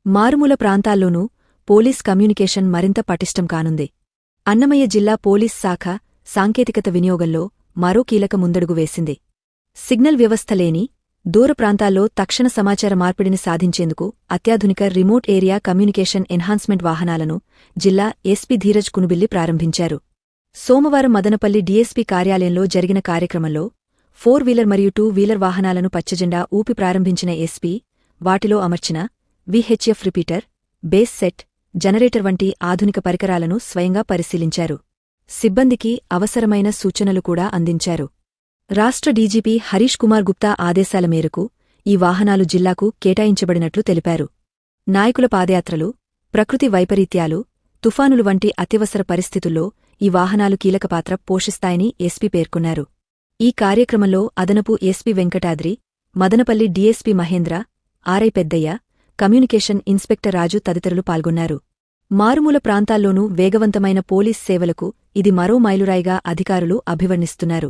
మారుమూల ప్రాంతాల్లోనూ police communication మరింత పటిష్టం కానుంది. అన్నమయ్య జిల్లా పోలీస్ శాఖ సాంకేతికత వినియోగంలో మరో కీలక ముందడుగు వేసింది. సిగ్నల్ వ్యవస్థ లేని దూర ప్రాంతాల్లో తక్షణ సమాచార మార్పిడిని సాధించేందుకు అత్యాధునిక రిమోట్ ఏరియా కమ్యూనికేషన్ ఎన్హాన్స్మెంట్ వాహనాలను జిల్లా ఎస్పీ ధీరజ్ కునుబిల్లి ప్రారంభించారు. సోమవారం మదనపల్లి డీఎస్పీ కార్యాలయంలో జరిగిన కార్యక్రమంలో 4 వీలర్ మరియు 2 వీలర్ వాహనాలను పచ్చజెండా ఊపి ప్రారంభించిన ఎస్పీ వాటిలో అమర్చిన VHF repeater, base set, generator వంటి ఆధునిక పరికరాలను స్వయంగా పరిశీలించారు. సిబ్బందికి అవసరమైన సూచనలు కూడా అందించారు. రాష్ట్ర డీజీపీ హరీష్ కుమార్ గుప్తా ఆదేశాల మేరకు ఈ వాహనాలు జిల్లాకు కేటాయించబడినట్లు తెలిపారు. నాయకుల పాదయాత్రలు, ప్రకృతి వైపరీత్యాలు, తుఫానులు వంటి అత్యవసర పరిస్థితుల్లో ఈ వాహనాలు కీలక పాత్ర పోషిస్తాయని ఎస్పీ పేర్కొన్నారు. ఈ కార్యక్రమంలో అదనపు SP Venkatadri, Madanapalle DSP Mahendra, RI Peddayya, communication inspector Raju తదితరులు పాల్గొన్నారు. మారుమూల ప్రాంతాల్లోనూ వేగవంతమైన పోలీస్ సేవలకు ఇది మరో మైలురాయిగా అధికారులు అభివర్ణిస్తున్నారు.